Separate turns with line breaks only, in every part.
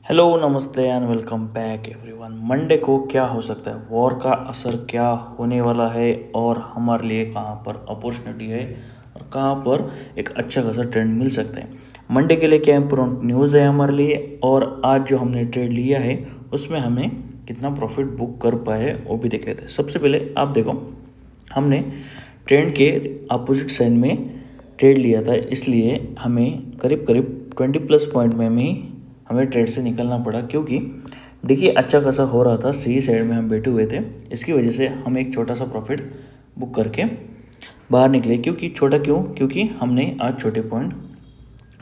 Hello नमस्ते and welcome back everyone. Monday को क्या हो सकता है, वॉर का असर क्या होने वाला है और हमारे लिए कहाँ पर अपॉर्चुनिटी है और कहाँ पर एक अच्छा खासा ट्रेंड मिल सकता है। मंडे के लिए क्या इम्पोर्टेंट न्यूज़ है हमारे लिए और आज जो हमने ट्रेड लिया है उसमें हमें कितना प्रॉफिट बुक कर पाए वो भी देख लेते हैं। सबसे पहले आप देखो, हमने ट्रेंड के अपोजिट साइड में ट्रेड लिया था, इसलिए हमें करीब करीब 20+ पॉइंट में हमें ट्रेड से निकलना पड़ा, क्योंकि देखिए अच्छा खासा हो रहा था, सी साइड में हम बैठे हुए थे। इसकी वजह से हम एक छोटा सा प्रॉफिट बुक करके बाहर निकले। क्योंकि छोटा क्यों, क्योंकि हमने आज छोटे पॉइंट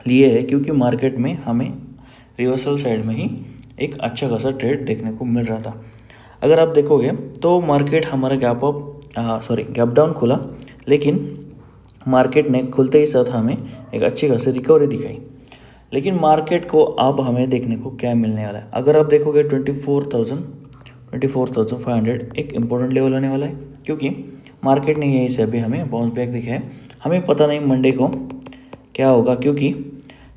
लिए हैं, क्योंकि मार्केट में हमें रिवर्सल साइड में ही एक अच्छा खासा ट्रेड देखने को मिल रहा था। अगर आप देखोगे तो मार्केट हमारा गैप डाउन खुला, लेकिन मार्केट ने खुलते ही साथ हमें एक अच्छी खासी रिकवरी दिखाई। लेकिन मार्केट को अब हमें देखने को क्या मिलने वाला है, अगर आप देखोगे 24,500 एक इम्पोर्टेंट लेवल होने वाला है, क्योंकि मार्केट ने यहीं से अभी हमें बाउंस बैक दिखा है। हमें पता नहीं मंडे को क्या होगा, क्योंकि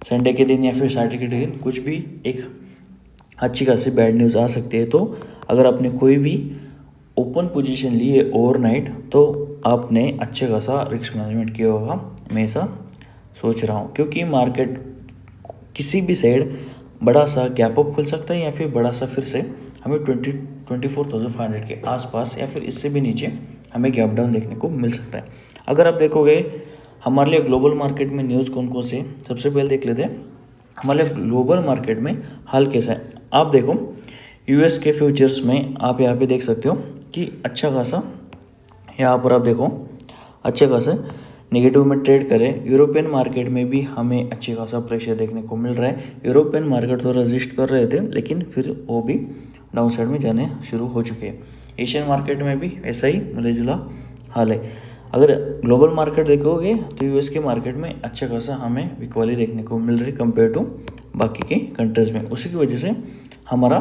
संडे के दिन या फिर सैटरडे के दिन कुछ भी एक अच्छी खासी बैड न्यूज़ आ सकती है। तो अगर आपने कोई भी ओपन पोजीशन ली है ओवरनाइट, तो आपने अच्छे खासा रिस्क मैनेजमेंट किया होगा, मैं ऐसा सोच रहा हूँ। क्योंकि मार्केट किसी भी साइड बड़ा सा गैप अप खुल सकता है या फिर बड़ा सा फिर से हमें 24,500 के आसपास या फिर इससे भी नीचे हमें गैप डाउन देखने को मिल सकता है। अगर आप देखोगे हमारे लिए ग्लोबल मार्केट में न्यूज़ कौन कौन से, सबसे पहले देख लेते हैं हमारे लिए ग्लोबल मार्केट में हाल कैसा है। आप देखो यूएस के फ्यूचर्स में आप यहाँ पे देख सकते हो कि अच्छा खासा यहाँ पर आप देखो अच्छे खासा नेगेटिव में ट्रेड करें। यूरोपियन मार्केट में भी हमें अच्छी खासा प्रेशर देखने को मिल रहा है। यूरोपियन मार्केट थोड़ा रजिस्ट कर रहे थे, लेकिन फिर वो भी डाउन साइड में जाने शुरू हो चुके हैं। एशियन मार्केट में भी ऐसा ही मिला जुला हाल है। अगर ग्लोबल मार्केट देखोगे तो यूएस के मार्केट में अच्छा खासा हमें वीकवाली देखने को मिल रही कंपेयर टू बाकी के कंट्रीज़ में। उसी की वजह से हमारा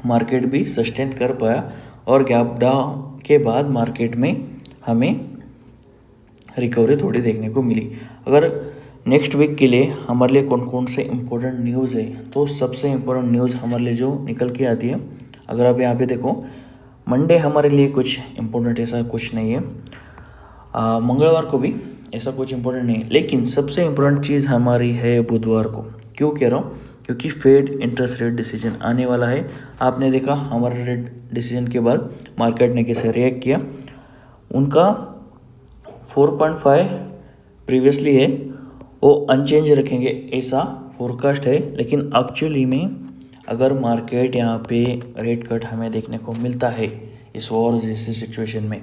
मार्केट भी सस्टेन कर पाया और गैप डाउन के बाद मार्केट में हमें रिकवरी थोड़ी देखने को मिली। अगर नेक्स्ट वीक के लिए हमारे लिए कौन कौन से इम्पोर्टेंट न्यूज़ है, तो सबसे इम्पोर्टेंट न्यूज़ हमारे लिए जो निकल के आती है, अगर आप यहाँ पे देखो मंडे हमारे लिए कुछ इम्पोर्टेंट ऐसा कुछ नहीं है, मंगलवार को भी ऐसा कुछ इम्पोर्टेंट नहीं है, लेकिन सबसे इम्पोर्टेंट चीज़ हमारी है बुधवार को। क्यों कह रहा हूँ, क्योंकि फेड इंटरेस्ट रेट डिसीजन आने वाला है। आपने देखा हमारे रेट डिसीजन के बाद मार्केट ने कैसे रिएक्ट किया। उनका 4.5 प्रीवियसली है, वो अनचेंज रखेंगे ऐसा फोरकास्ट है। लेकिन एक्चुअली में अगर मार्केट यहाँ पे रेट कट हमें देखने को मिलता है इस वॉर जैसी सिचुएशन में,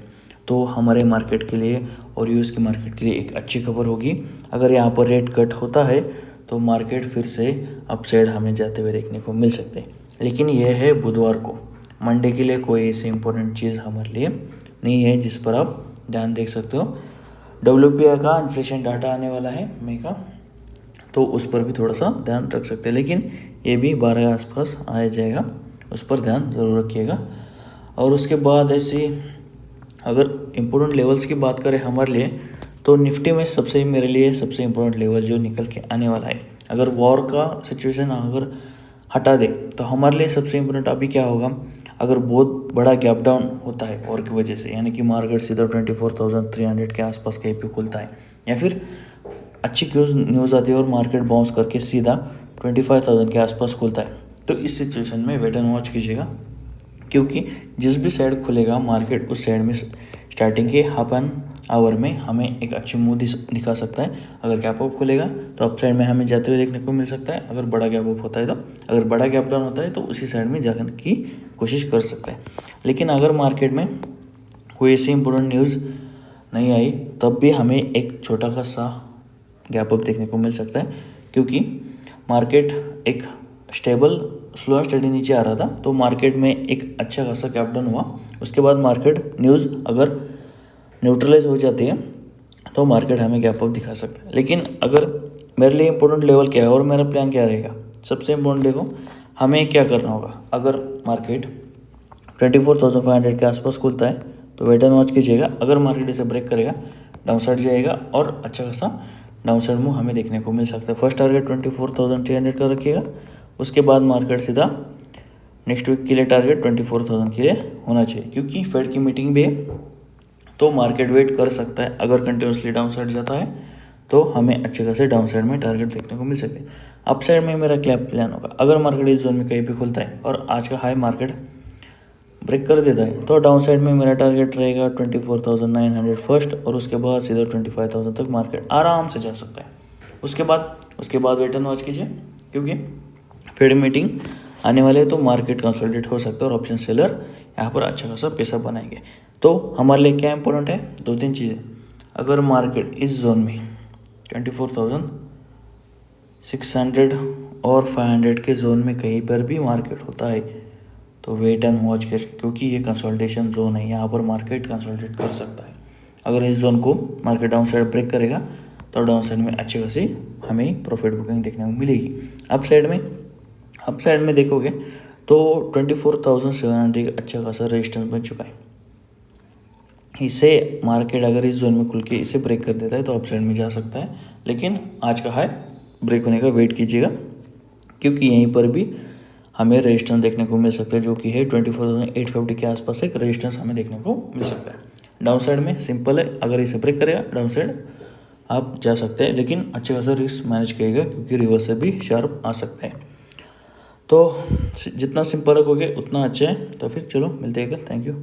तो हमारे मार्केट के लिए और यूएस के मार्केट के लिए एक अच्छी खबर होगी। अगर यहाँ पर रेट कट होता है तो मार्केट फिर से अपसाइड हमें जाते हुए देखने को मिल सकते हैं। लेकिन यह है बुधवार को। मंडे के लिए कोई ऐसी इंपॉर्टेंट चीज़ हमारे लिए नहीं है जिस पर आप ध्यान देख सकते हो। WPI का इन्फ्लेशन डाटा आने वाला है मई का, तो उस पर भी थोड़ा सा ध्यान रख सकते हैं, लेकिन ये भी 12 के आसपास आ जाएगा, उस पर ध्यान ज़रूर रखिएगा। और उसके बाद ऐसी अगर इम्पोर्टेंट लेवल्स की बात करें हमारे लिए, तो निफ्टी में सबसे मेरे लिए सबसे इम्पोर्टेंट लेवल जो निकल के आने वाला है, अगर वॉर का सिचुएशन अगर हटा दे तो हमारे लिए सबसे इम्पोर्टेंट अभी क्या होगा, अगर बहुत बड़ा गैप डाउन होता है वॉर की वजह से, यानी कि मार्केट सीधा 24,300 के आसपास कहीं पे खुलता है, या फिर अच्छी न्यूज़ आती है और मार्केट बाउंस करके सीधा 25,000 के आसपास खुलता है, तो इस सिचुएशन में वेट एंड वॉच कीजिएगा। क्योंकि जिस भी साइड खुलेगा मार्केट, उस साइड में स्टार्टिंग के हाफ एन आवर में हमें एक अच्छी मूव दिखा सकता है। अगर गैप अप खुलेगा तो अप साइड में हमें जाते हुए देखने को मिल सकता है। अगर बड़ा गैप अप होता है तो, अगर बड़ा गैप डाउन होता है तो उसी साइड में जाने की कोशिश कर सकता है। लेकिन अगर मार्केट में कोई ऐसी इंपॉर्टेंट न्यूज़ नहीं आई, तब भी हमें एक छोटा सा गैप अप देखने को मिल सकता है, क्योंकि मार्केट एक स्टेबल स्लो एंड स्टडी नीचे आ रहा था, तो मार्केट में एक अच्छा खासा गैप डाउन हुआ। उसके बाद मार्केट न्यूज़ अगर न्यूट्रलाइज हो जाती है तो मार्केट हमें गैप अप दिखा सकता है। लेकिन अगर मेरे लिए इंपॉर्टेंट लेवल क्या है और मेरा प्लान क्या रहेगा, सबसे इम्पोर्टेंट देखो हमें क्या करना होगा। अगर मार्केट 24,500 के आसपास खुलता है तो वेट एंड वॉच कीजिएगा। अगर मार्केट इसे ब्रेक करेगा डाउन साइड जाएगा और अच्छा खासा डाउन साइड मूव हमें देखने को मिल सकता है। फर्स्ट टारगेट 24,300 का रखिएगा, उसके बाद मार्केट सीधा नेक्स्ट वीक के लिए टारगेट 24,000 के लिए होना चाहिए, क्योंकि फेड की मीटिंग भी है तो मार्केट वेट कर सकता है। अगर कंटिन्यूसली डाउन साइड जाता है तो हमें अच्छे खासे डाउन साइड में टारगेट देखने को मिल सकते हैं। अप साइड में मेरा क्या प्लान होगा, अगर मार्केट इस जोन में कहीं भी खुलता है और आज का हाई मार्केट ब्रेक कर देता है तो डाउन साइड में मेरा टारगेट रहेगा 24,900 फर्स्ट, और उसके बाद सीधा 25,000 तक मार्केट आराम से जा सकता है। उसके बाद वेट एंड वॉच कीजिए, क्योंकि फेड मीटिंग आने वाले तो मार्केट कंसोलिडेट हो सकता है और ऑप्शन सेलर यहाँ पर अच्छा खासा पैसा बनाएंगे। तो हमारे लिए क्या इंपॉर्टेंट है, 2-3 चीज़ें। अगर मार्केट इस जोन में 24,600 और 500 के जोन में कहीं पर भी मार्केट होता है तो वेट एंड वॉच कर, क्योंकि ये कंसोलिडेशन जोन है, यहाँ पर मार्केट कंसोलिडेट कर सकता है। अगर इस जोन को मार्केट डाउन साइड ब्रेक करेगा तो डाउन साइड में अच्छी खासी हमें प्रॉफिट बुकिंग देखने को मिलेगी। अप साइड में देखोगे तो 24,700 अच्छा खासा रेजिस्टेंस बन चुका है। इसे मार्केट अगर इस जोन में खुल के इसे ब्रेक कर देता है तो अप साइड में जा सकता है, लेकिन आज का हाई ब्रेक होने का वेट कीजिएगा, क्योंकि यहीं पर भी हमें रेजिस्टेंस देखने को मिल सकता है, जो कि है 24,850 के आसपास एक रेजिस्टेंस हमें देखने को मिल सकता है। डाउन साइड में सिंपल है, अगर इसे ब्रेक करेगा डाउन साइड आप जा सकते हैं, लेकिन अच्छे खासा रिस्क मैनेज करिएगा, क्योंकि रिवर्स से भी शार्प आ सकता है। तो जितना सिंपल रखोगे उतना अच्छा है। तो फिर चलो मिलते हैं कल, थैंक यू।